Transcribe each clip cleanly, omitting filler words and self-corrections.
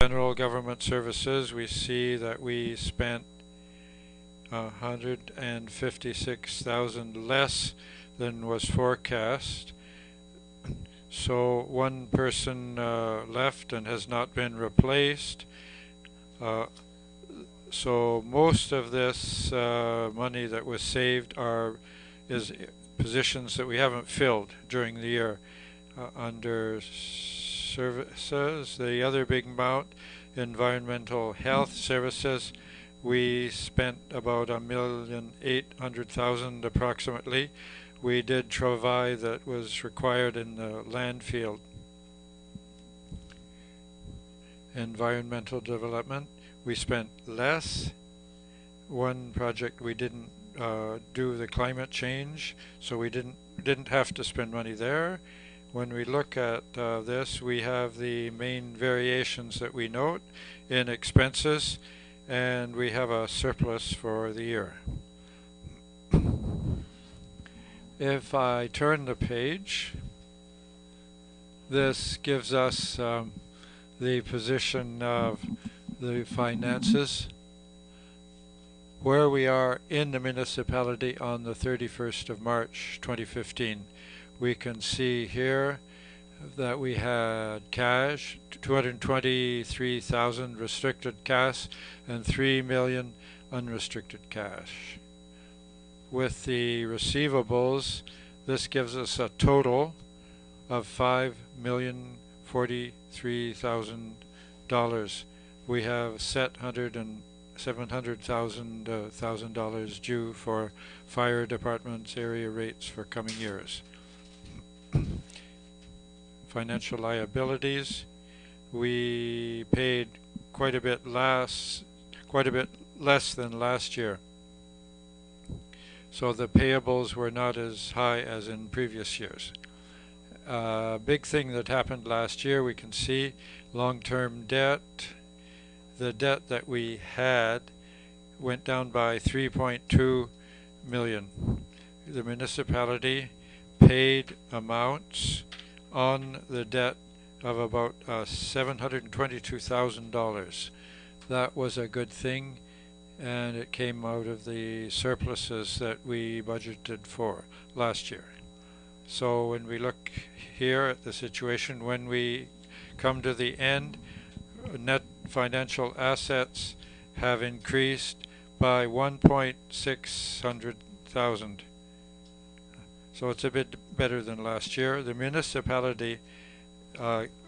general government services, we see that we spent 156,000 less than was forecast. So one person left and has not been replaced. So most of this money that was saved is positions that we haven't filled during the year. Under services, the other big amount, environmental health services, we spent about 1,800,000 approximately. We did travail that was required in the land field. Environmental development, we spent less. One project we didn't do the climate change, so we didn't have to spend money there. When we look at this, we have the main variations that we note in expenses, and we have a surplus for the year. If I turn the page, this gives us the position of the finances, where we are in the municipality on the 31st of March 2015. We can see here that we had cash, 223,000 restricted cash and 3 million unrestricted cash. With the receivables, this gives us a total of $5,043,000. We have set $700,000 due for fire department's area rates for coming years. Financial liabilities, we paid quite a bit less than last year. So the payables were not as high as in previous years. Big thing that happened last year, we can see long-term debt. The debt that we had went down by 3.2 million. The municipality paid amounts on the debt of about $722,000. That was a good thing, and it came out of the surpluses that we budgeted for last year. So when we look here at the situation, when we come to the end, net financial assets have increased by 1,600,000. So it's a bit better than last year. The municipality,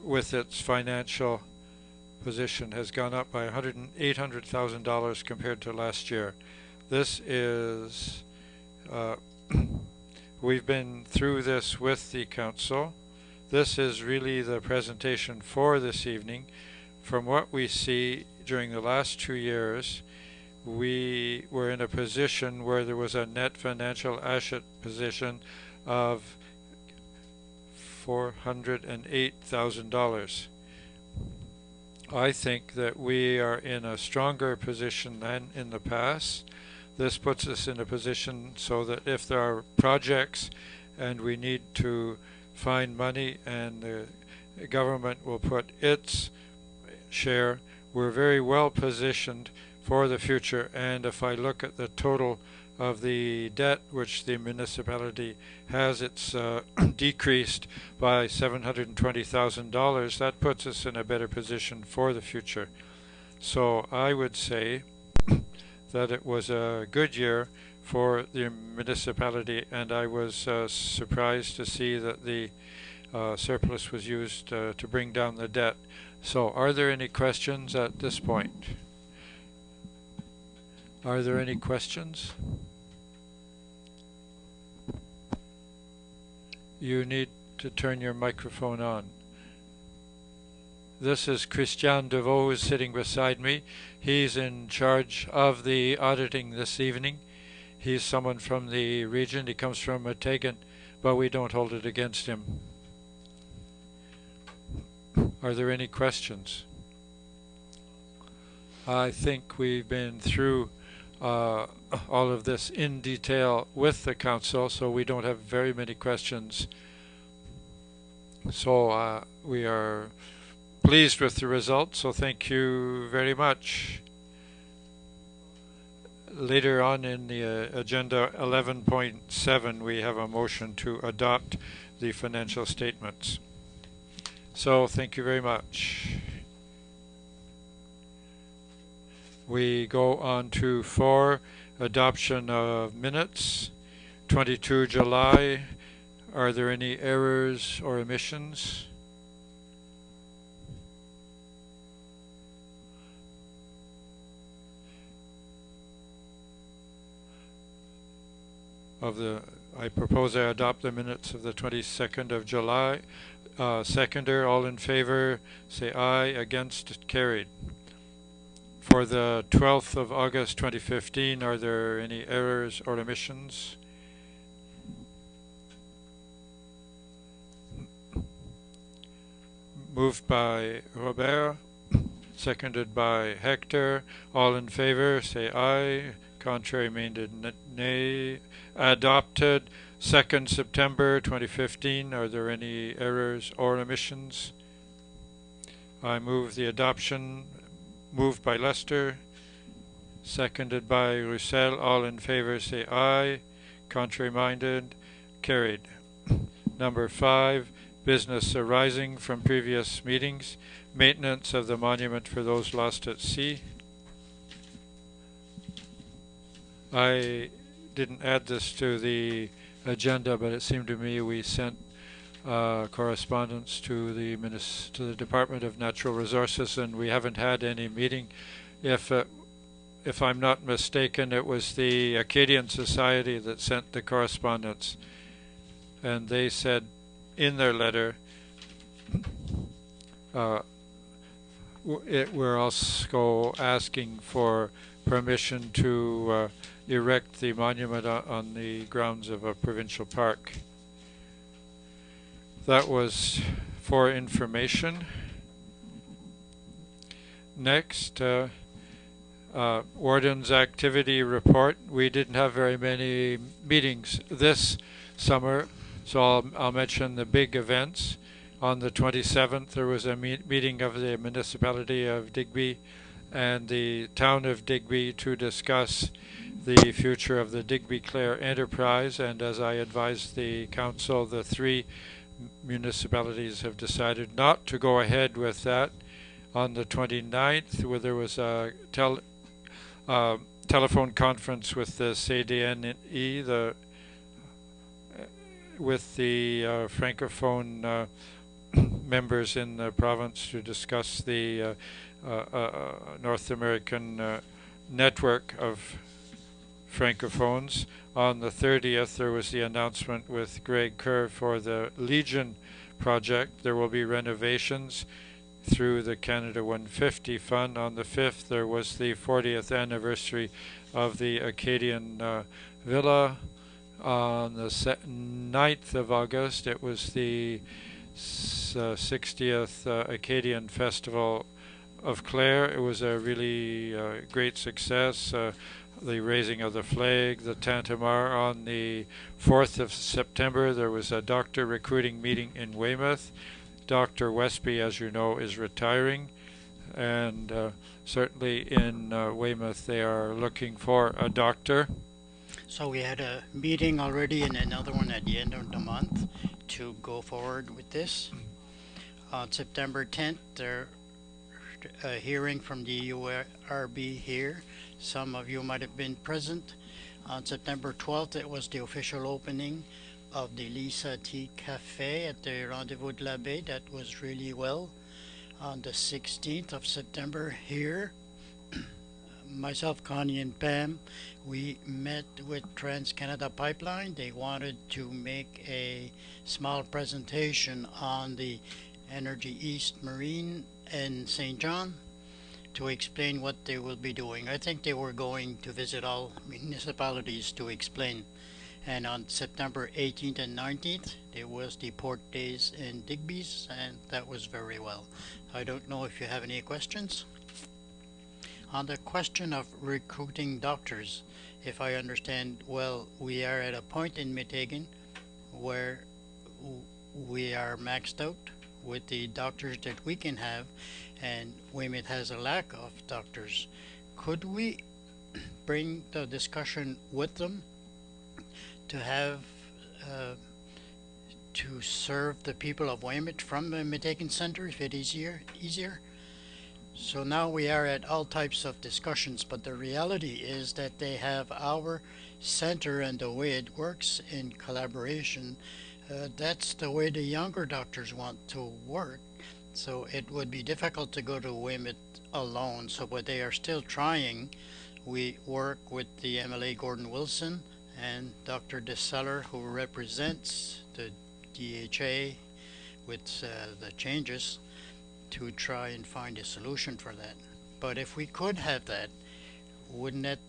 with its financial position, has gone up by $800,000 compared to last year. This is, we've been through this with the council. This is really the presentation for this evening. From what we see during the last 2 years, we were in a position where there was a net financial asset position of $408,000. I think that we are in a stronger position than in the past. This puts us in a position so that if there are projects and we need to find money and the government will put its share, we're very well positioned for the future. And if I look at the total of the debt which the municipality has, it's decreased by $720,000. That puts us in a better position for the future. So I would say that it was a good year for the municipality, and I was surprised to see that the surplus was used to bring down the debt. So are there any questions at this point? Are there any questions? You need to turn your microphone on. This is Christian Deveau, who is sitting beside me. He's in charge of the auditing this evening. He's someone from the region. He comes from Metegan, but we don't hold it against him. Are there any questions? I think we've been through all of this in detail with the council, so we don't have very many questions. So we are pleased with the results, so thank you very much. Later on in the agenda 11.7, we have a motion to adopt the financial statements. So thank you very much. We go on to 4, adoption of minutes, 22 July. Are there any errors or omissions? I propose I adopt the minutes of the 22nd of July. Seconder, all in favor, say aye. Against, carried. For the 12th of August 2015, are there any errors or omissions? Moved by Robert, seconded by Hector. All in favor, say aye. Contrary minded, nay. Adopted. 2nd September 2015. Are there any errors or omissions? I move the adoption. Moved by Lester, seconded by Roussel. All in favor say aye. Contrary minded, carried. Number 5, business arising from previous meetings. Maintenance of the monument for those lost at sea. I didn't add this to the agenda, but it seemed to me we sent correspondence to the Department of Natural Resources, and we haven't had any meeting. If I'm not mistaken, it was the Acadian Society that sent the correspondence, and they said in their letter we're also asking for permission to erect the monument on the grounds of a provincial park. That was for information. Next, Warden's activity report. We didn't have very many meetings this summer, so I'll mention the big events. On the 27th, there was a meeting of the municipality of Digby and the town of Digby to discuss the future of the Digby-Clare enterprise, and as I advised the council, the 3 municipalities have decided not to go ahead with that. On the 29th, where there was a telephone conference with the CDNE, with the francophone members in the province to discuss the North American network of francophones. On the 30th, there was the announcement with Greg Kerr for the Legion project. There will be renovations through the Canada 150 Fund. On the 5th, there was the 40th anniversary of the Acadian Villa. On the 9th of August, it was the 60th Acadian Festival of Clare. It was a really great success. The raising of the flag, the Tantamar. On the 4th of September, there was a doctor recruiting meeting in Weymouth. Dr. Westby, as you know, is retiring, and certainly in Weymouth they are looking for a doctor. So we had a meeting already and another one at the end of the month to go forward with this. On September 10th, there a hearing from the URB here. Some of you might have been present. On September 12th, it was the official opening of the Lisa Tea Cafe at the Rendezvous de la Baie. That was really well. On the 16th of September here, myself, Connie, and Pam, we met with Trans-Canada Pipeline. They wanted to make a small presentation on the Energy East Marine in St. John to explain what they will be doing. I think they were going to visit all municipalities to explain. And on September 18th and 19th, there was the Port Days in Digby's, and that was very well. I don't know if you have any questions. On the question of recruiting doctors, if I understand well, we are at a point in Meteghan where we are maxed out with the doctors that we can have, and Weymouth has a lack of doctors. Could we bring the discussion with them to have uh, to serve the people of Weymouth from the Metakin Center if it is easier? So now we are at all types of discussions, but the reality is that they have our center, and the way it works in collaboration, that's the way the younger doctors want to work. So it would be difficult to go to Weymouth alone. So, but they are still trying. We work with the MLA Gordon Wilson and Dr. DeSeller, who represents the DHA with the changes, to try and find a solution for that. But if we could have that, wouldn't it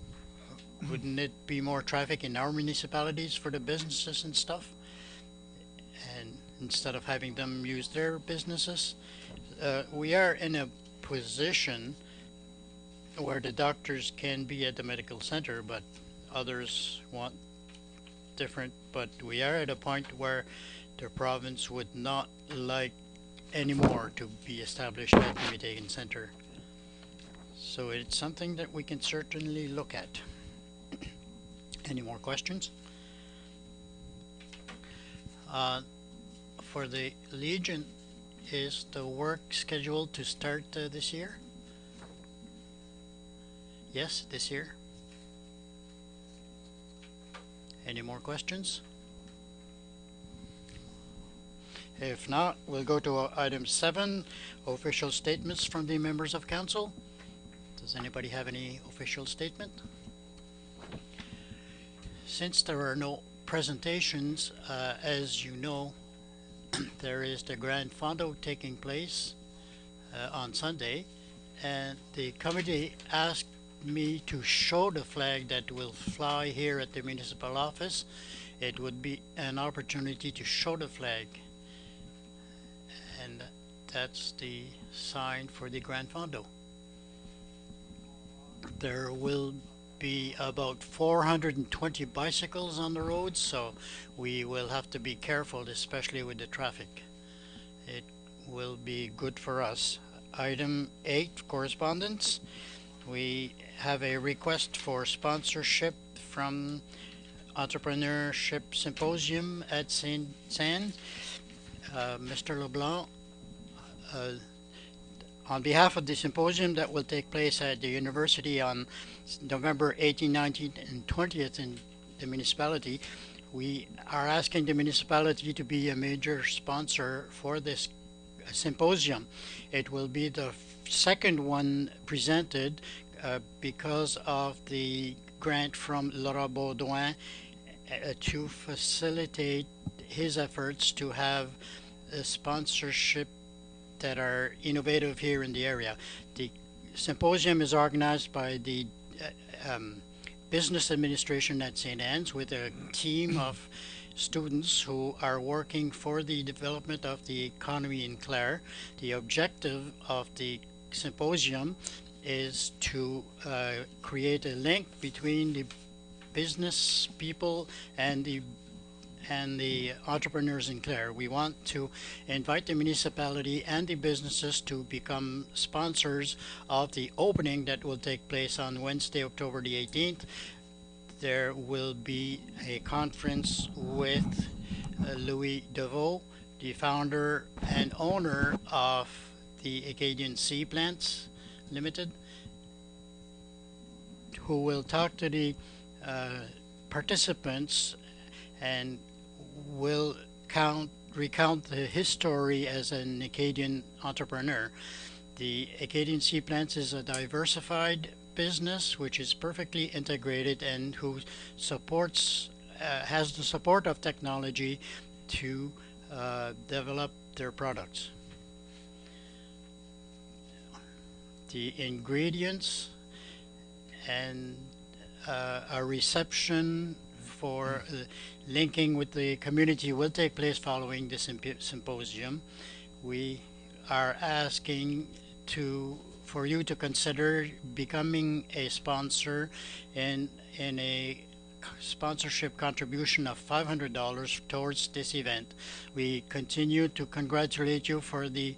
wouldn't it be more traffic in our municipalities for the businesses and stuff? And instead of having them use their businesses, we are in a position where the doctors can be at the medical center, but others want different. But we are at a point where the province would not like anymore to be established at the Metakin Center. So it's something that we can certainly look at. Any more questions? For the Legion, is the work scheduled to start this year? Yes, this year. Any more questions? If not, we'll go to item 7, official statements from the members of council. Does anybody have any official statement? Since there are no presentations, as you know, there is the Grand Fondo taking place on Sunday, and the committee asked me to show the flag that will fly here at the municipal office. It would be an opportunity to show the flag, and that's the sign for the Grand Fondo. There will be about 420 bicycles on the roads, so we will have to be careful, especially with the traffic. It will be good for us. Item 8, correspondence. We have a request for sponsorship from Entrepreneurship Symposium at Saint Anne. Mr. LeBlanc, on behalf of the symposium that will take place at the university on November 18th, 19th, and 20th in the municipality, we are asking the municipality to be a major sponsor for this symposium. It will be the second one presented because of the grant from Laurent Baudouin to facilitate his efforts to have a sponsorship that are innovative here in the area. The symposium is organized by the business administration at St. Anne's with a team of students who are working for the development of the economy in Clare. The objective of the symposium is to create a link between the business people and the entrepreneurs in Clare. We want to invite the municipality and the businesses to become sponsors of the opening that will take place on Wednesday, October the 18th. There will be a conference with Louis Deveau, the founder and owner of the Acadian Sea Plants Limited, who will talk to the participants and will recount his story as an Acadian entrepreneur. The Acadian Sea Plants is a diversified business which is perfectly integrated and who supports has the support of technology to develop their products. The ingredients and a reception for linking with the community will take place following this symposium. We are asking for you to consider becoming a sponsor in a sponsorship contribution of $500 towards this event. We continue to congratulate you for the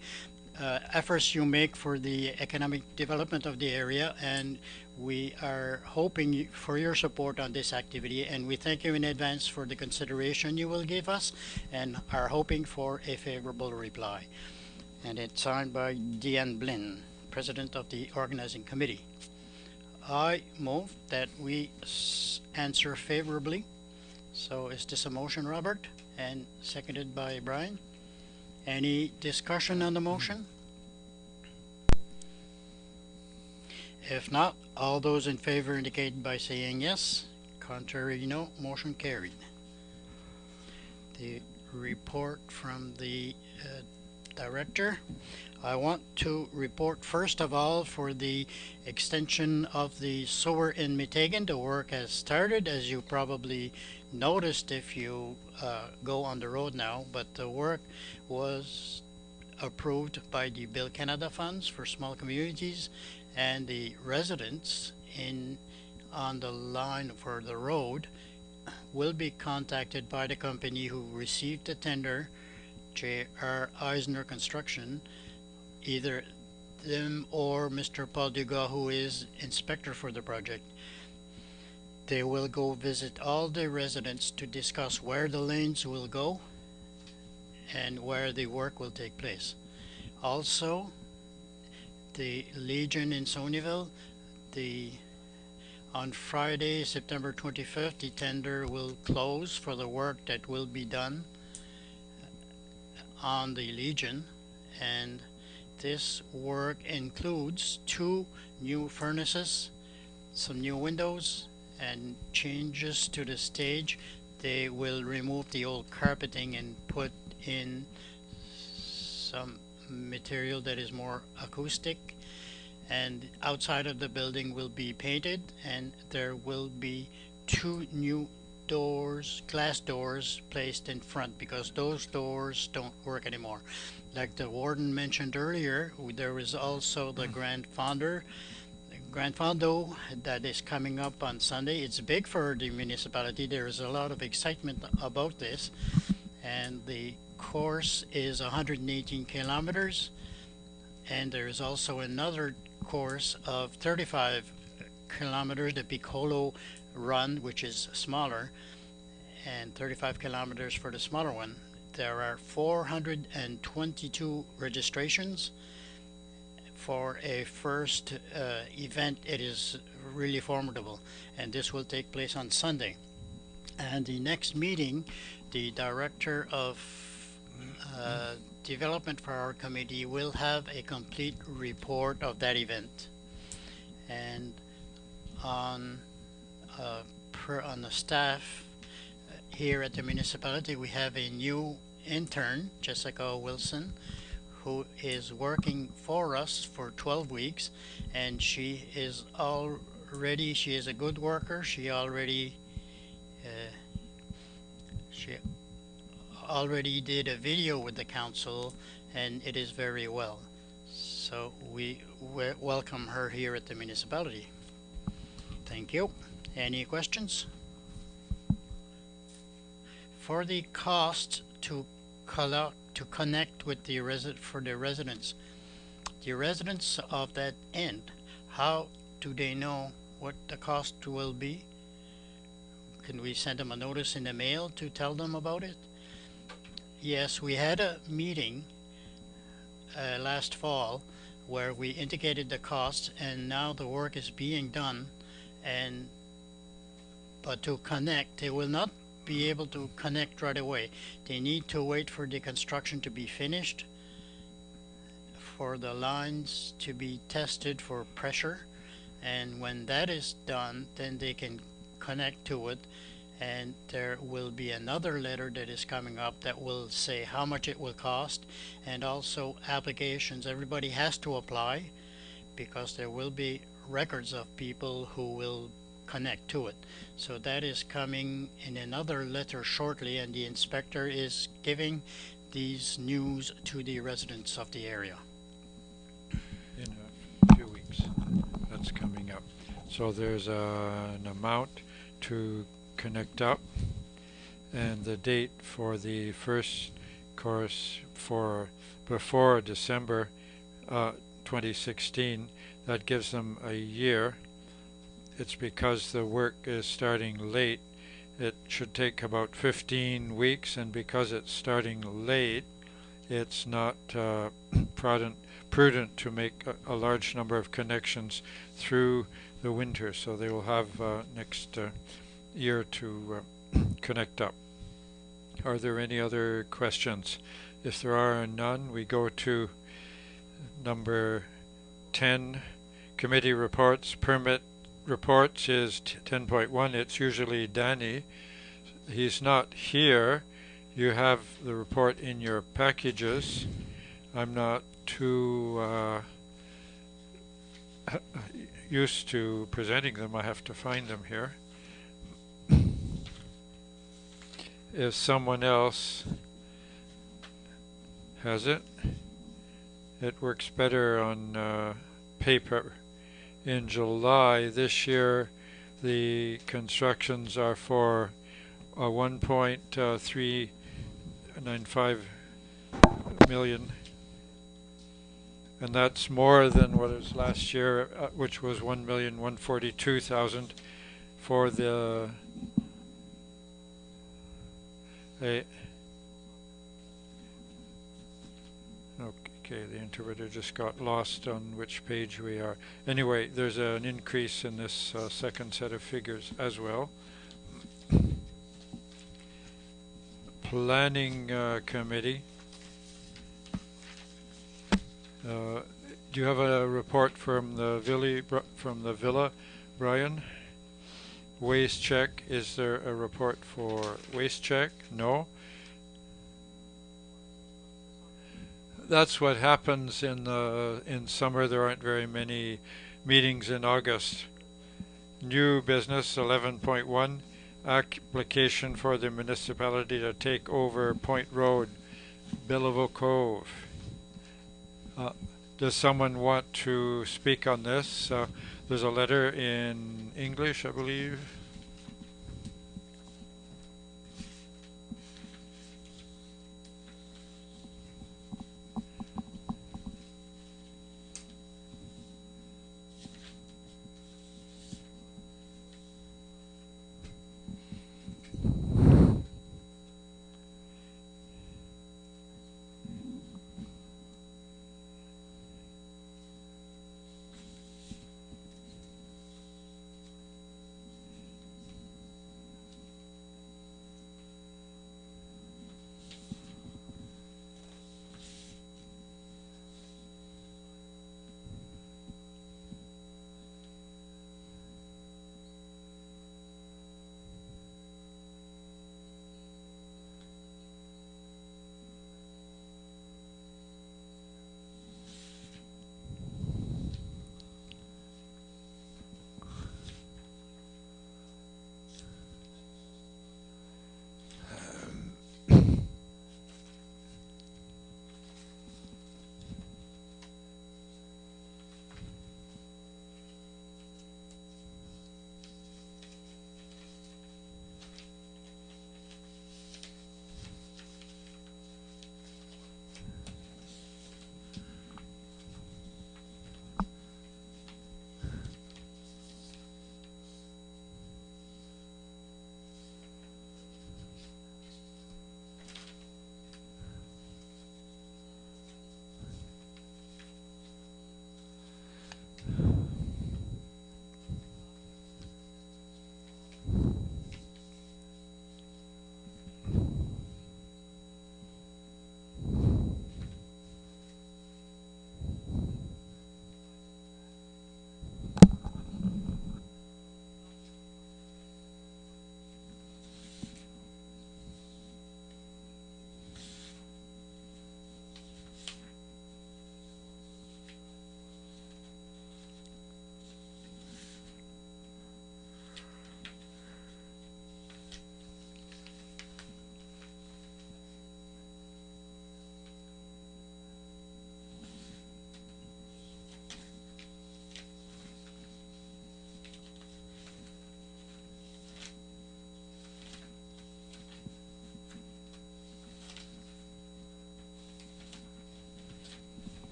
efforts you make for the economic development of the area, and we are hoping for your support on this activity, and we thank you in advance for the consideration you will give us and are hoping for a favorable reply. And it's signed by Deanne Blinn, President of the Organizing Committee. I move that we answer favorably. So is this a motion, Robert? And seconded by Brian. Any discussion on the motion? If not, all those in favor indicate by saying yes. Contrary, no. Motion carried. The report from the director. I want to report first of all for the extension of the sewer in Metegan. The work has started, as you probably noticed if you go on the road now, but the work was approved by the Bill Canada funds for small communities, and the residents on the line for the road will be contacted by the company who received the tender, J.R. Eisner Construction, either them or Mr. Paul Dugas, who is inspector for the project. They will go visit all the residents to discuss where the lanes will go and where the work will take place. Also, the Legion in Sonyville, on Friday, September 25th, the tender will close for the work that will be done on the Legion, and this work includes 2 new furnaces, some new windows, and changes to the stage. They will remove the old carpeting and put in some material that is more acoustic, and outside of the building will be painted, and there will be 2 new doors, glass doors, placed in front, because those doors don't work anymore. Like the warden mentioned earlier, there is also the Grand Fondo that is coming up on Sunday. It's big for the municipality. There is a lot of excitement about this, and the course is 118 kilometers, and there is also another course of 35 kilometers, the Piccolo Run, which is smaller, and 35 kilometers for the smaller one. There are 422 registrations for a first event. It is really formidable, and this will take place on Sunday. And the next meeting, the director of development for our committee will have a complete report of that event. And on the staff here at the municipality, we have a new intern, Jessica Wilson, who is working for us for 12 weeks, and she is a good worker. She already did a video with the council, and it is very well. So we welcome her here at the municipality. Thank you. Any questions? For the cost to connect with the residents of that end, how do they know what the cost will be? Can we send them a notice in the mail to tell them about it? Yes, we had a meeting last fall where we indicated the cost, and now the work is being done, but to connect, they will not be able to connect right away. They need to wait for the construction to be finished, for the lines to be tested for pressure, and when that is done, then they can connect to it. And there will be another letter that is coming up that will say how much it will cost, and also applications. Everybody has to apply, because there will be records of people who will connect to it. So that is coming in another letter shortly, and the inspector is giving these news to the residents of the area. In a few weeks, that's coming up. So there's an amount to connect up, and the date for the first course for before December 2016, that gives them a year. It's because the work is starting late. It should take about 15 weeks, and because it's starting late, it's not prudent to make a large number of connections through the winter, so they will have next year to connect up. Are there any other questions? If there are none, we go to number 10, committee reports. Permit reports is 10.1. It's usually Danny. He's not here. You have the report in your packages. I'm not too used to presenting them. I have to find them here. If someone else has it, it works better on paper. In July this year, the constructions are for 1.395 million, and that's more than what it was last year, which was 1,142,000 for the okay, the interpreter just got lost on which page we are. Anyway, there's an increase in this second set of figures as well. Planning committee. Do you have a report from the villa, Brian? Waste check. Is there a report for waste check? No. That's what happens in summer. There aren't very many meetings in August. New business 11.1, application for the municipality to take over Point Road, Belleville Cove. Does someone want to speak on this? There's a letter in English, I believe.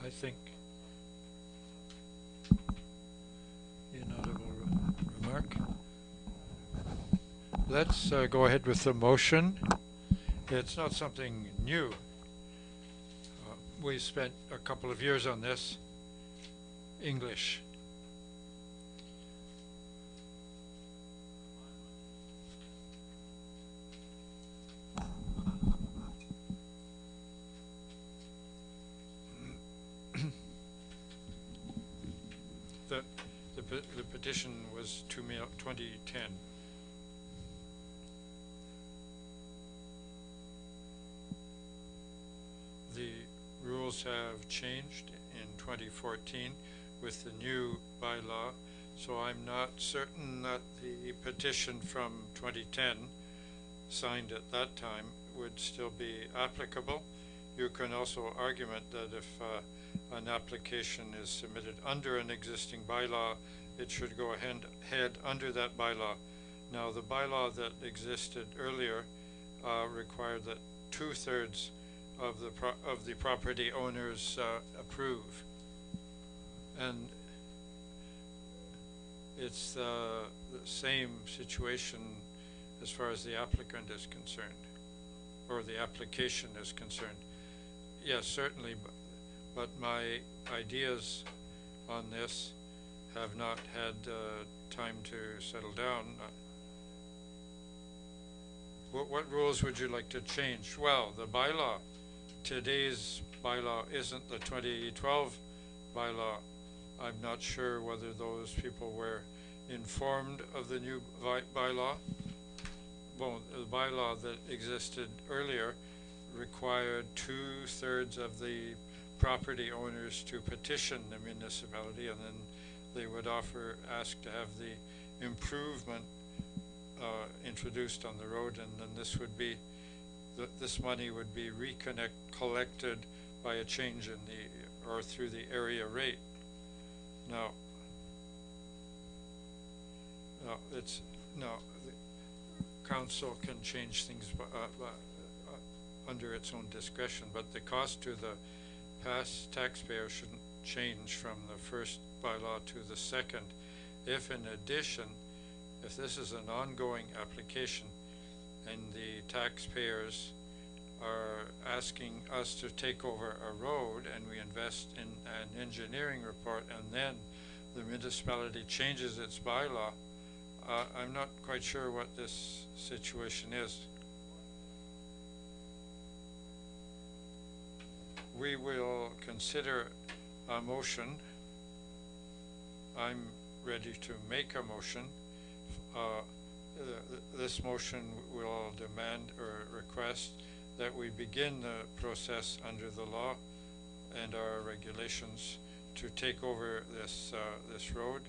I think inaudible remark. Let's go ahead with the motion. It's not something new. We spent a couple of years on this. English. The petition was 2010. The rules have changed in 2014 with the new bylaw, so I'm not certain that the petition from 2010 signed at that time would still be applicable. You can also argument that if an application is submitted under an existing bylaw, it should go ahead under that bylaw. Now, the bylaw that existed earlier required that 2/3 of the property owners approve, and it's the same situation as far as the applicant is concerned, or the application is concerned. Yes, certainly, but my ideas on this have not had time to settle down. What rules would you like to change? Well, the bylaw. Today's bylaw isn't the 2012 bylaw. I'm not sure whether those people were informed of the new bylaw. Well, the bylaw that existed earlier required 2/3 of the property owners to petition the municipality, and then they would ask to have the improvement introduced on the road, and then this would be this money would be collected by a change in or through the area rate. Now, the council can change things under its own discretion, but the cost to the past taxpayer shouldn't change from the first bylaw to the second. If in addition, if this is an ongoing application and the taxpayers are asking us to take over a road and we invest in an engineering report and then the municipality changes its bylaw, I'm not quite sure what this situation is. We will consider a motion. I'm ready to make a motion. This motion will demand or request that we begin the process under the law and our regulations to take over this road.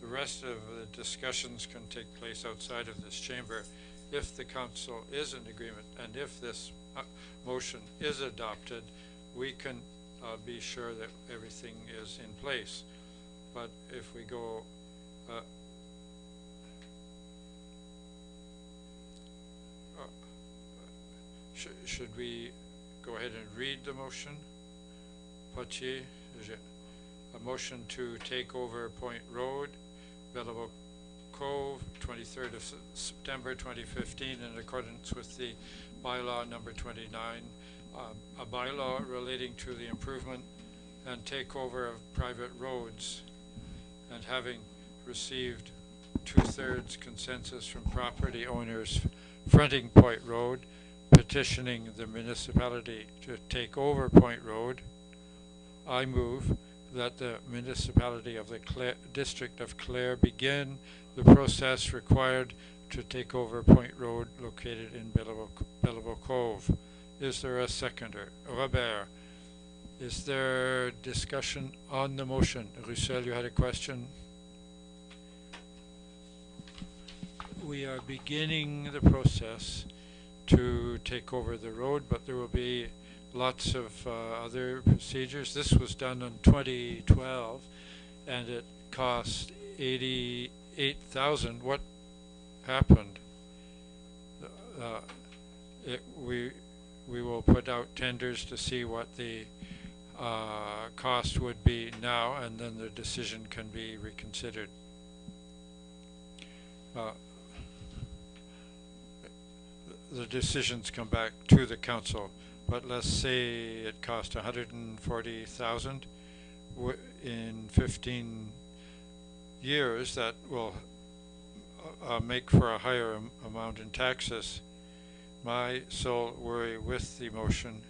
The rest of the discussions can take place outside of this chamber if the council is in agreement, and if this motion is adopted, we can be sure that everything is in place. But if we go should we go ahead and read the motion? Poitier, a motion to take over Point Road, Belleville Cove, 23rd of September 2015, in accordance with the bylaw number 29, a bylaw relating to the improvement and takeover of private roads, and having received 2/3 consensus from property owners fronting Point Road, petitioning the municipality to take over Point Road, I move that the municipality of the district of Clare begin the process required to take over Point Road located in Belleville Cove. Is there a seconder? Robert, is there discussion on the motion? Roussel, you had a question? We are beginning the process to take over the road, but there will be lots of other procedures. This was done in 2012 and it cost $88,000. What happened? We will put out tenders to see what the cost would be now, and then the decision can be reconsidered. Uh, the decisions come back to the council, but let's say it cost 140,000 in 15 years. That will make for a higher amount in taxes. My sole worry with the motion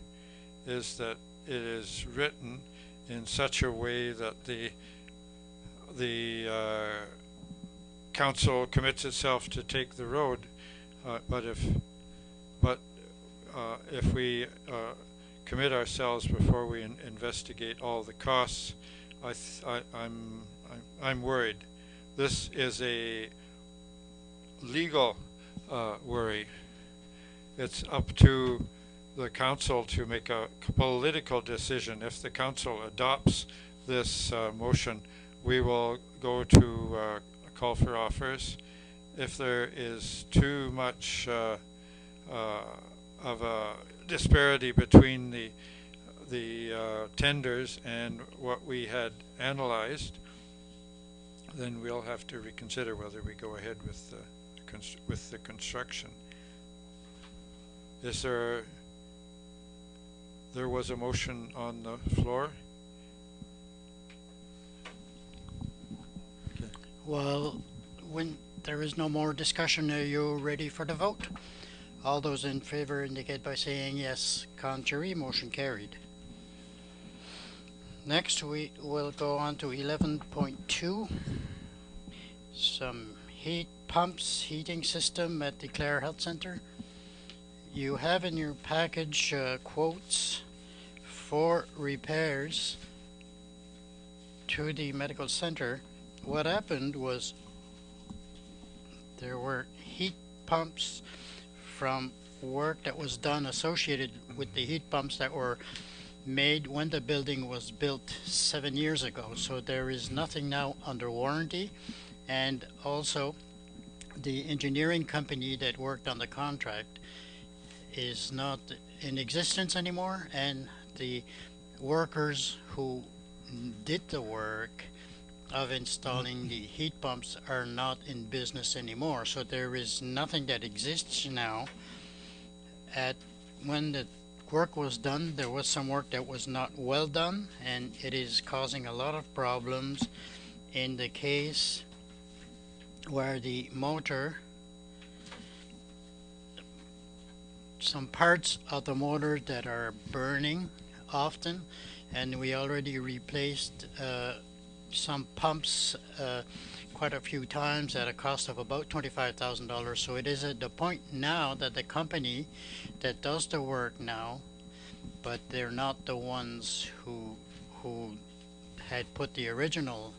is that it is written in such a way that the council commits itself to take the road, but if we commit ourselves before we investigate all the costs, I'm worried. This is a legal worry. It's up to the council to make a political decision. If the council adopts this motion, we will go to a call for offers. If there is too much of a disparity between the tenders and what we had analyzed, then we'll have to reconsider whether we go ahead with the construction. Is there was a motion on the floor? Okay. Well, when there is no more discussion, are you ready for the vote? All those in favor indicate by saying yes. Contrary, motion carried. Next, we will go on to 11.2. Some heat pumps, heating system at the Clare Health Center. You have in your package quotes for repairs to the medical center. What happened was there were heat pumps from work that was done associated with the heat pumps that were made when the building was built 7 years ago. So there is nothing now under warranty, and also the engineering company that worked on the contract is not in existence anymore, and the workers who did the work of installing the heat pumps are not in business anymore. So there is nothing that exists now. When the work was done, there was some work that was not well done, and it is causing a lot of problems in the case where the motor, some parts of the motor that are burning often, and we already replaced some pumps quite a few times at a cost of about $25,000. So it is at the point now that the company that does the work now, but they're not the ones who had put the original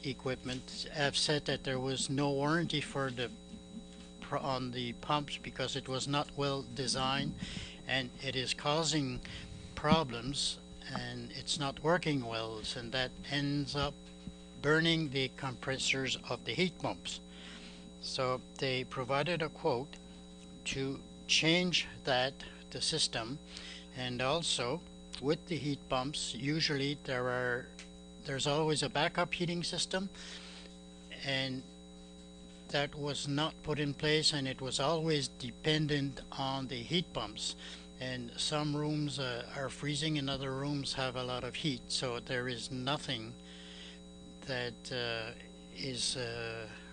equipment, have said that there was no warranty for on the pumps because it was not well designed, and it is causing problems, and it's not working well, and that ends up burning the compressors of the heat pumps. So they provided a quote to change the system, and also with the heat pumps usually there's always a backup heating system, and that was not put in place, and it was always dependent on the heat pumps, and some rooms are freezing and other rooms have a lot of heat, so there is nothing that is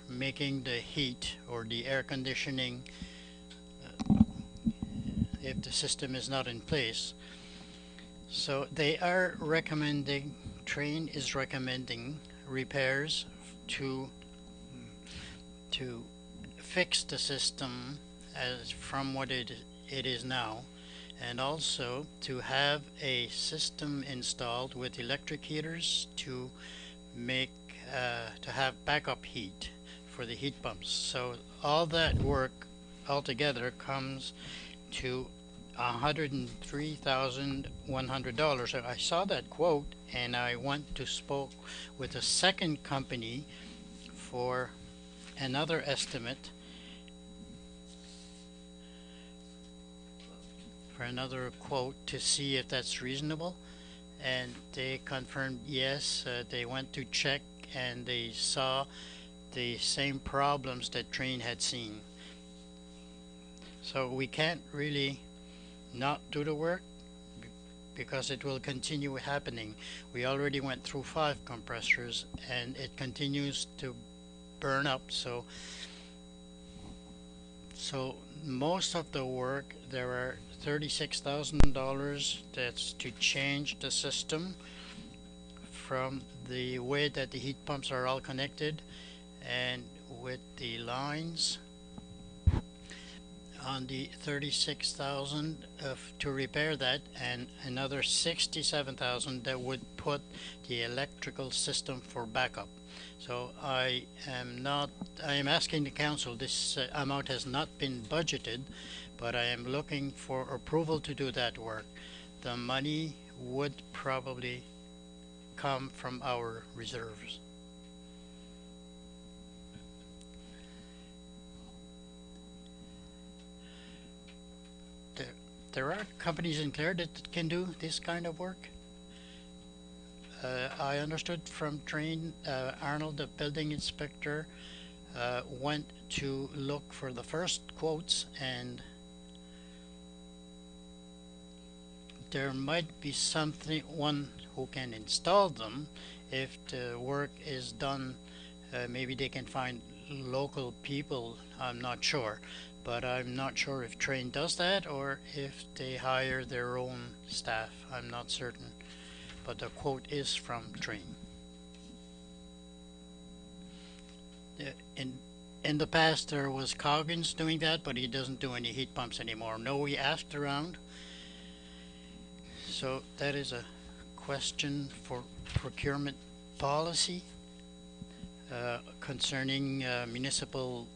making the heat or the air conditioning if the system is not in place. So they are recommending, Train is recommending repairs to fix the system as from what it is now, and also to have a system installed with electric heaters to make to have backup heat for the heat pumps. So all that work altogether comes to $103,100. I saw that quote and I went to spoke with a second company for another estimate for another quote to see if that's reasonable, and they confirmed yes, they went to check and they saw the same problems that Train had seen. So we can't really not do the work because it will continue happening. We already went through 5 compressors and it continues to burn up. So most of the work, there are $36,000 that's to change the system from the way that the heat pumps are all connected and with the lines on the 36,000 to repair that, and another 67,000 that would put the electrical system for backup. So I am asking the council, this amount has not been budgeted, but I am looking for approval to do that work. The money would probably come from our reserves. There are companies in Clare that can do this kind of work. I understood from Train, Arnold, the building inspector, went to look for the first quotes, and there might be one who can install them. If the work is done, maybe they can find local people. I'm not sure. But I'm not sure if Train does that or if they hire their own staff. I'm not certain. But the quote is from Train. In the past there was Coggins doing that, but he doesn't do any heat pumps anymore. No, we asked around. So that is a question for procurement policy concerning municipal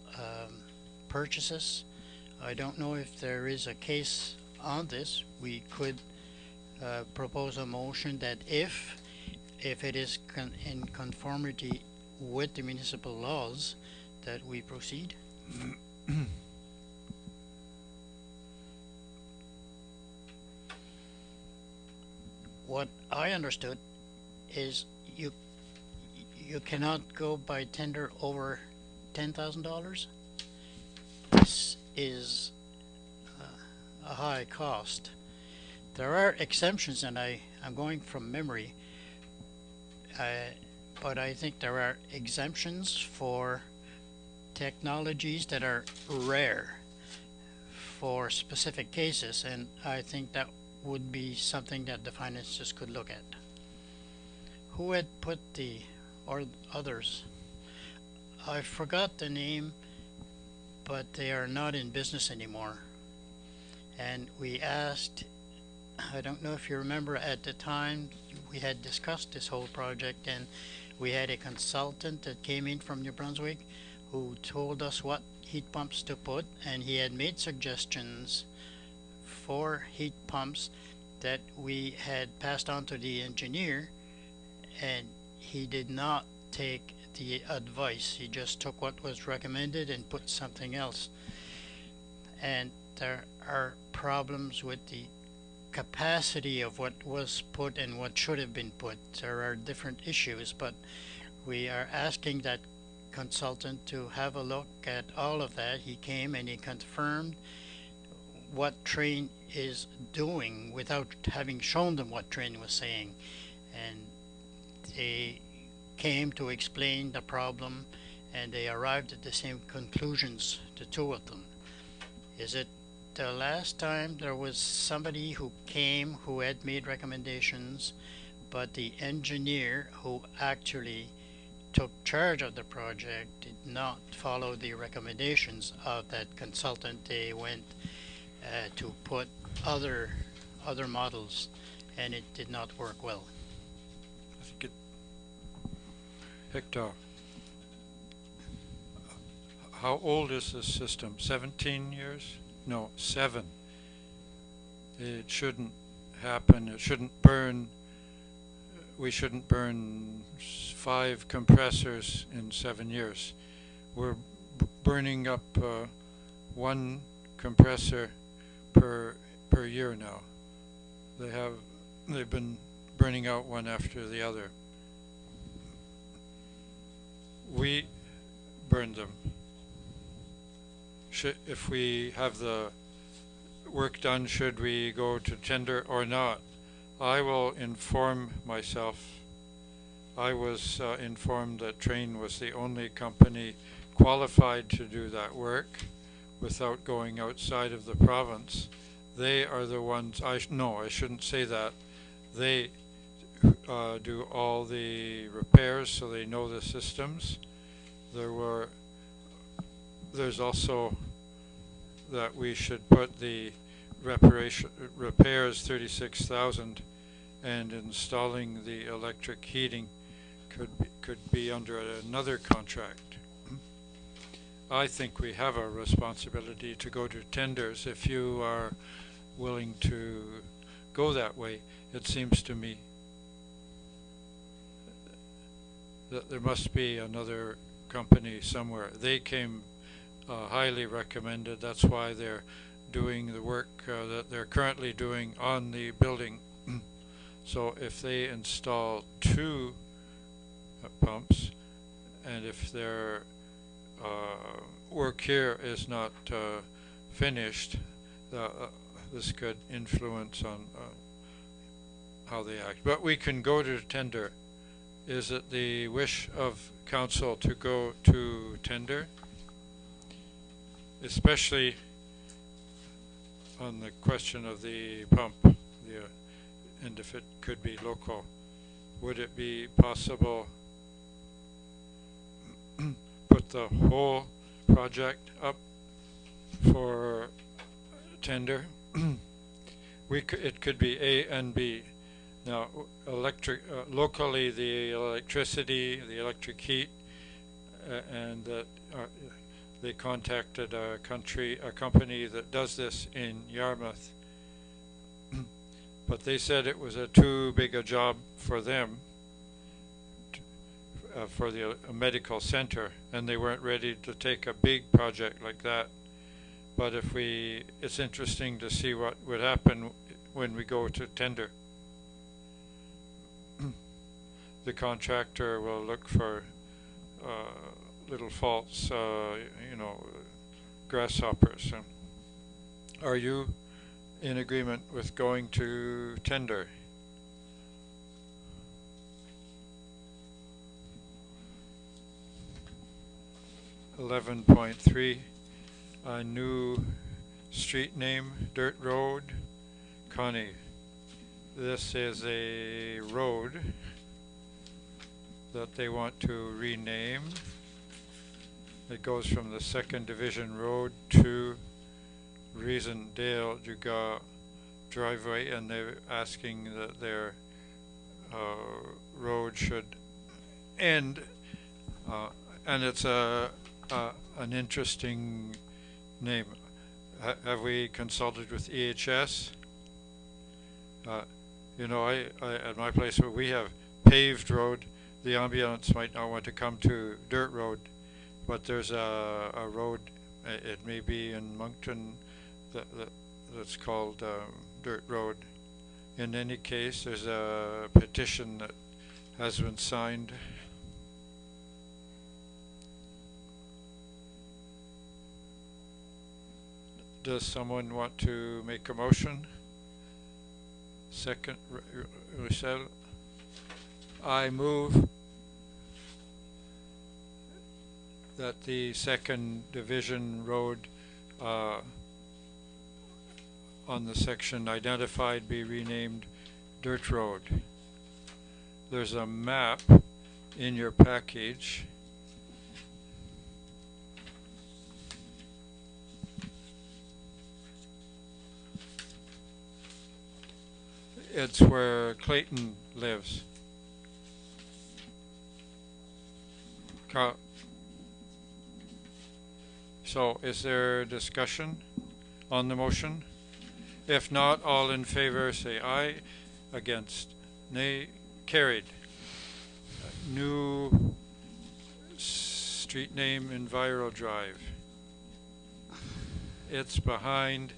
purchases. I don't know if there is a case on this. We could propose a motion that if it is in conformity with the municipal laws, that we proceed. What I understood is you cannot go by tender over $10,000. This is a high cost. There are exemptions, and I'm going from memory, but I think there are exemptions for technologies that are rare for specific cases, and I think that would be something that the finances could look at. Who had put or others? I forgot the name, but they are not in business anymore. And we asked, I don't know if you remember, at the time we had discussed this whole project, and we had a consultant that came in from New Brunswick who told us what heat pumps to put, and he had made suggestions for heat pumps that we had passed on to the engineer, and he did not take the advice. He just took what was recommended and put something else. And there are problems with the capacity of what was put and what should have been put. There are different issues, but we are asking that consultant to have a look at all of that. He came and he confirmed what Train is doing without having shown them what Train was saying, and they came to explain the problem, and they arrived at the same conclusions, the two of them. Is it the last time there was somebody who came who had made recommendations, but the engineer who actually took charge of the project did not follow the recommendations of that consultant? They went to put other models, and it did not work well. I think Hector, how old is this system? 17 years? No, 7. It shouldn't happen. It shouldn't burn. We shouldn't burn 5 compressors in 7 years. We're burning up 1 compressor per per year now. They've been burning out one after the other. We burn them. If we have the work done, should we go to tender or not? I will inform myself. I was informed that Train was the only company qualified to do that work without going outside of the province. They are the ones, no, I shouldn't say that. They do all the repairs, so they know the systems. There's also that we should put the repairs 36,000, and installing the electric heating could be under another contract. I think we have a responsibility to go to tenders if you are willing to go that way. It seems to me that there must be another company somewhere. They came highly recommended. That's why they're doing the work that they're currently doing on the building. So if they install 2 pumps, and if their work here is not finished, this could influence on how they act. But we can go to tender. Is it the wish of council to go to tender? Especially on the question of the pump, and if it could be local. Would it be possible put the whole project up for tender? It could be A and B. Now, locally, the electricity, the electric heat, and they contacted a company that does this in Yarmouth, but they said it was too big a job for them, for the medical center, and they weren't ready to take a big project like that. But it's interesting to see what would happen when we go to tender. The contractor will look for little faults, grasshoppers. Are you in agreement with going to tender? (11.3) A new street name, Dirt Road. Connie, this is a road that they want to rename. It goes from the 2nd Division Road to Reasondale Juga driveway, and they're asking that their road should end. And it's an interesting name. Have we consulted with EHS? At my place where we have paved road, the ambulance might not want to come to dirt road, but there's a road, it may be in Moncton, that's called Dirt Road. In any case, there's a petition that has been signed. Does someone want to make a motion? Second, Rochelle. I move that the 2nd Division Road on the section identified be renamed Dirt Road. There's a map in your package. It's where Clayton lives. So is there discussion on the motion? If not, all in favor say aye. Against, nay. Carried. New street name, Enviro Drive. It's behind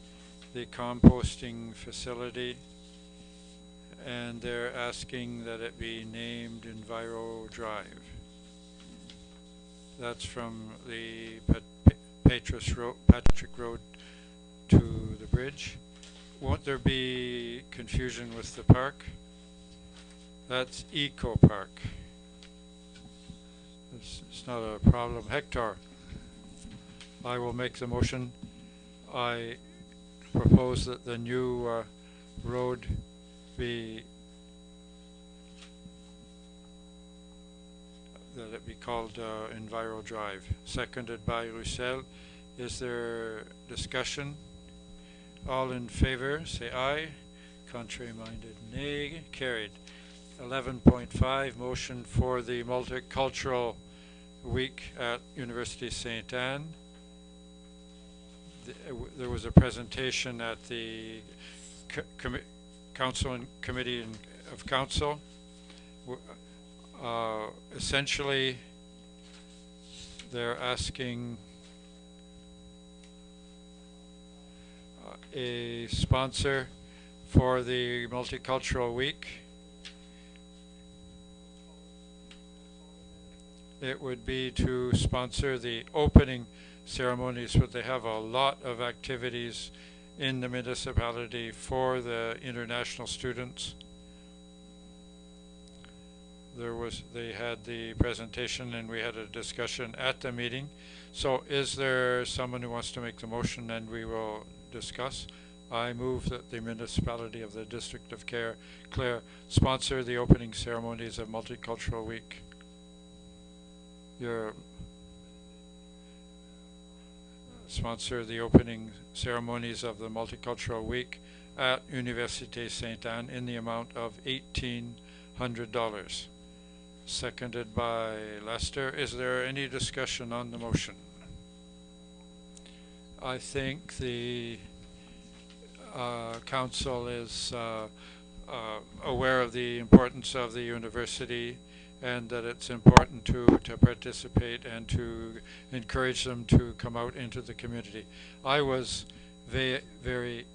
the composting facility, and they're asking that it be named Enviro Drive. That's from the Patrick Road to the bridge. Won't there be confusion with the park? That's Eco Park. It's not a problem. Hector, I will make the motion. I propose that the new road be that it be called Enviro Drive. Seconded by Roussel. Is there discussion? All in favor, say aye. Contrary minded, nay. Carried. 11.5, motion for the Multicultural Week at University St. Anne. There was a presentation at the Council and Committee of Council. Essentially, they're asking a sponsor for the Multicultural Week. It would be to sponsor the opening ceremonies, but they have a lot of activities in the municipality for the international students. They had the presentation and we had a discussion at the meeting. So is there someone who wants to make the motion and we will discuss? I move that the municipality of the District of Clare sponsor the opening ceremonies of Multicultural Week. Sponsor the opening ceremonies of the Multicultural Week at Université St. Anne in the amount of $1,800. Seconded by Lester. Is there any discussion on the motion? I think the council is aware of the importance of the university and that it's important to participate and to encourage them to come out into the community. I was very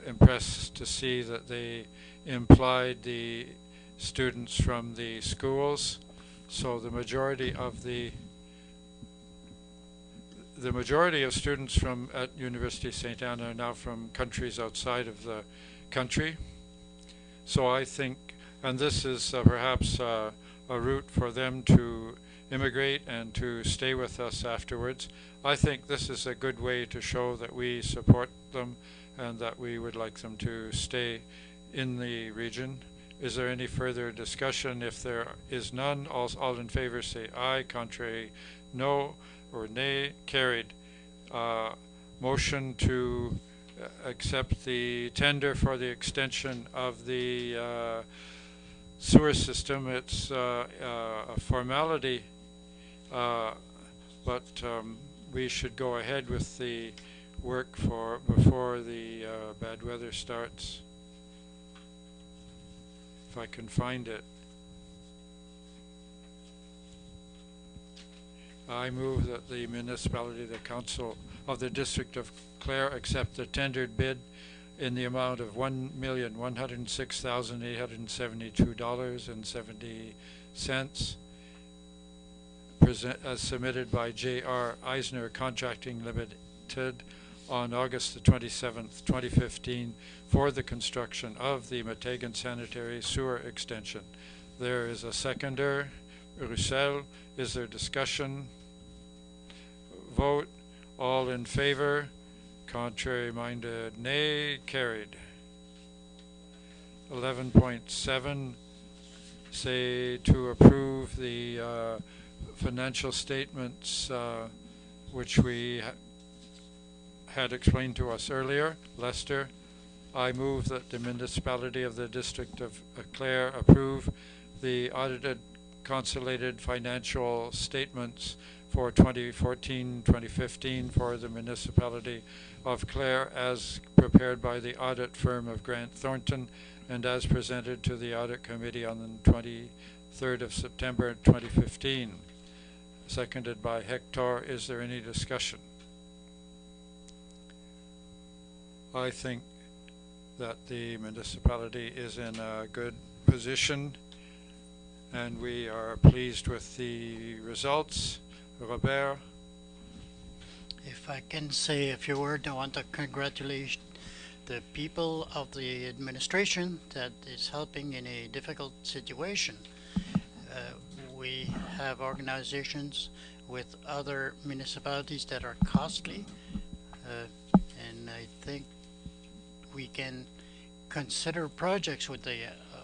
impressed to see that they implied the students from the schools. So the majority of students from at University of St. Anne are now from countries outside of the country. So I think, and this is perhaps a route for them to immigrate and to stay with us afterwards. I think this is a good way to show that we support them and that we would like them to stay in the region. Is there any further discussion? If there is none, all in favor say aye. Contrary, no or nay. Carried. Motion to accept the tender for the extension of the sewer system. It's a formality, but we should go ahead with the work before the bad weather starts. If I can find it. I move that the municipality, the council of the District of Clare accept the tendered bid in the amount of $1,106,872.70 as submitted by J.R. Eisner Contracting Limited on August the 27th, 2015 for the construction of the Metegan Sanitary Sewer Extension. There is a seconder. Roussel, is there discussion? Vote. All in favor? Contrary minded, nay. Carried. 11.7, say to approve the financial statements which we had explained to us earlier. Lester, I move that the municipality of the District of Clare approve the audited consolidated financial statements for 2014-2015 for the municipality of Clare as prepared by the audit firm of Grant Thornton and as presented to the audit committee on the 23rd of September 2015. Seconded by Hector. Is there any discussion? I think that the municipality is in a good position and we are pleased with the results. Robert? If I can say a few words, I want to congratulate the people of the administration that is helping in a difficult situation. We have organizations with other municipalities that are costly, uh, and I think we can consider projects with the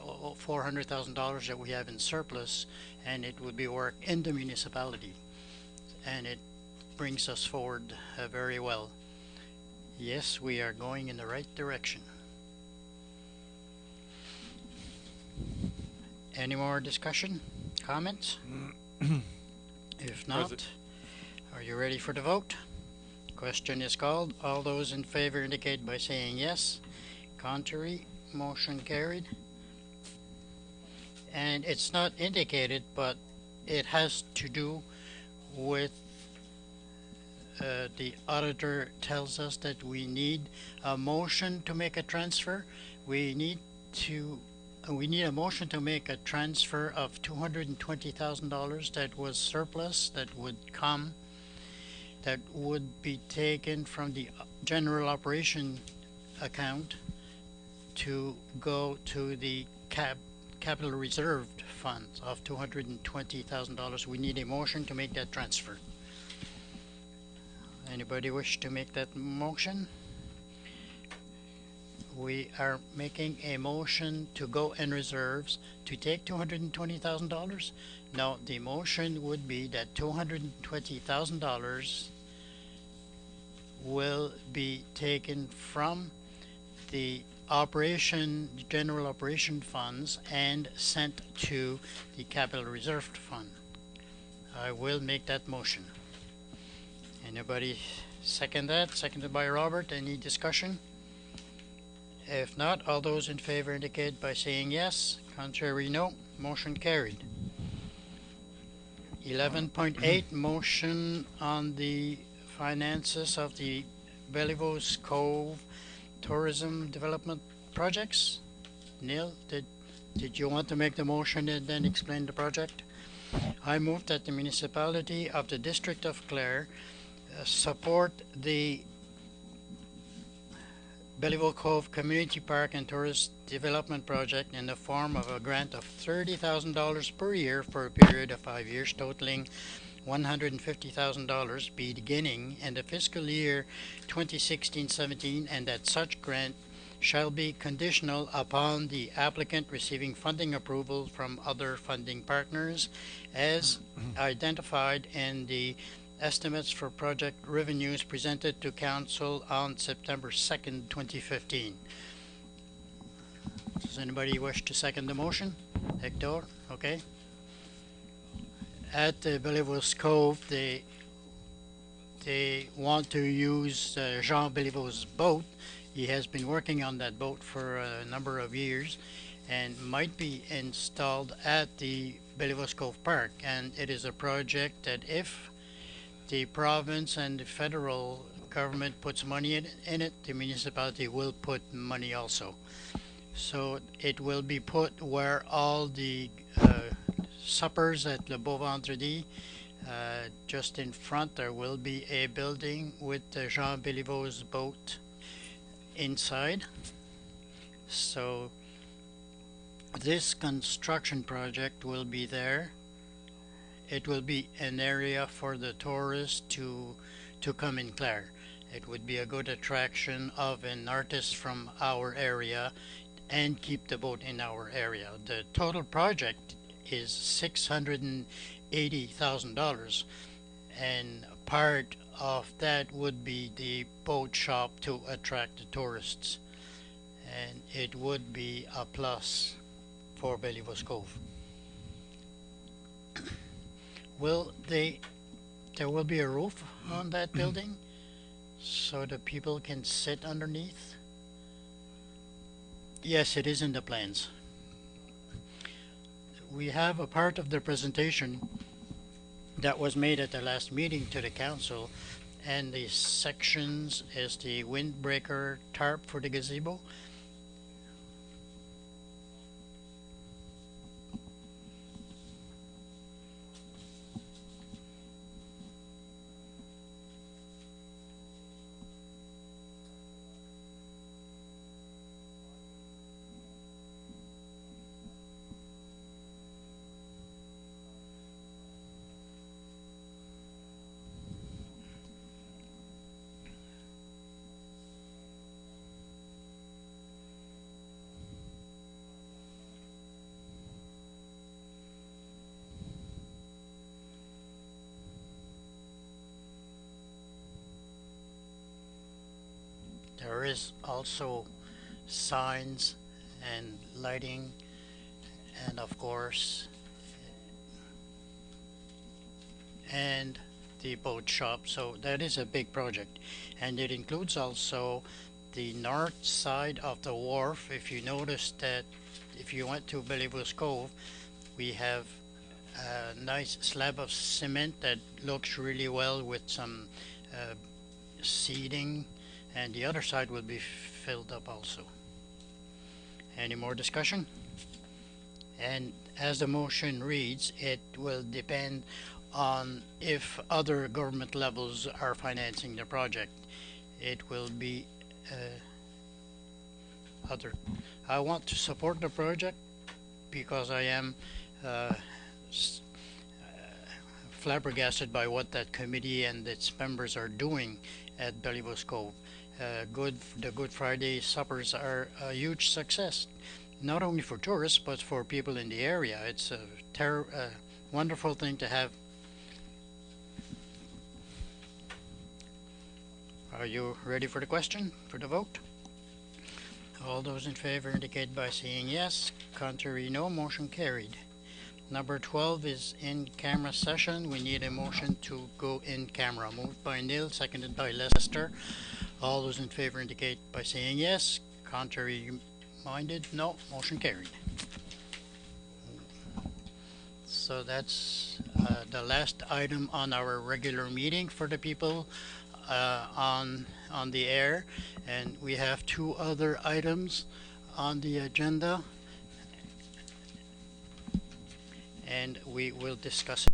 $400,000 that we have in surplus, and it would be work in the municipality, and it brings us forward very well. Yes, we are going in the right direction. Any more discussion? Comments? If not, are you ready for the vote? Question is called. All those in favor indicate by saying yes. Contrary, motion carried. And it's not indicated, but it has to do with the auditor tells us that we need a motion to make a transfer. We need a motion to make a transfer of $220,000 that was surplus that would be taken from the general operation account to go to the capital reserved funds of $220,000. We need a motion to make that transfer. Anybody wish to make that motion? We are making a motion to go in reserves to take $220,000. Now, the motion would be that $220,000 will be taken from the general operation funds and sent to the capital reserve fund. I will make that motion. Anybody second that? Seconded by Robert. Any discussion? If not, all those in favor indicate by saying yes. Contrary, no. Motion carried. 11.8, motion on the finances of the Bellevos Cove tourism development projects. Neil, did you want to make the motion and then explain the project? I move that the municipality of the District of Clare support the Belleville Cove Community Park and Tourist Development Project in the form of a grant of $30,000 per year for a period of 5 years, totaling $150,000 beginning in the fiscal year 2016-17, and that such grant shall be conditional upon the applicant receiving funding approval from other funding partners as identified in the estimates for project revenues presented to Council on September 2nd, 2015. Does anybody wish to second the motion? Hector? Okay. At the Bellevos Cove, they want to use Jean Bellevos' boat. He has been working on that boat for a number of years and might be installed at the Bellevos Cove Park. And it is a project that if the province and the federal government puts money in it, the municipality will put money also. So it will be put where all the suppers at Le Beau Vendredi, just in front there will be a building with Jean Bellevos' boat inside. So this construction project will be there. It will be an area for the tourists to come in Clare. It would be a good attraction of an artist from our area and keep the boat in our area. The total project is $680,000, and part of that would be the boat shop to attract the tourists, and it would be a plus for Bellevos Cove. There will be a roof on that building so the people can sit underneath? Yes, it is in the plans. We have a part of the presentation that was made at the last meeting to the council, And the sections is the windbreaker tarp for the gazebo. There is also signs and lighting, and of course, and the boat shop. So that is a big project, and it includes also the north side of the wharf. If you notice that, if you went to Belleville's Cove, we have a nice slab of cement that looks really well with some uh, seating, and the other side will be filled up also. Any more discussion? And as the motion reads, it will depend on if other government levels are financing the project. It will be other. I want to support the project because I am uh, flabbergasted by what that committee and its members are doing at Belleville's Cove. The Good Friday suppers are a huge success, not only for tourists but for people in the area. It's a wonderful thing to have. Are you ready for the question, for the vote? All those in favor indicate by saying yes. Contrary, no. Motion carried. Number 12 is in camera session. We need a motion to go in camera. Moved by Neil, seconded by Lester. All those in favor indicate by saying yes. Contrary minded, no. Motion carried. So that's the last item on our regular meeting for the people on the air, and we have two other items on the agenda, and we will discuss it.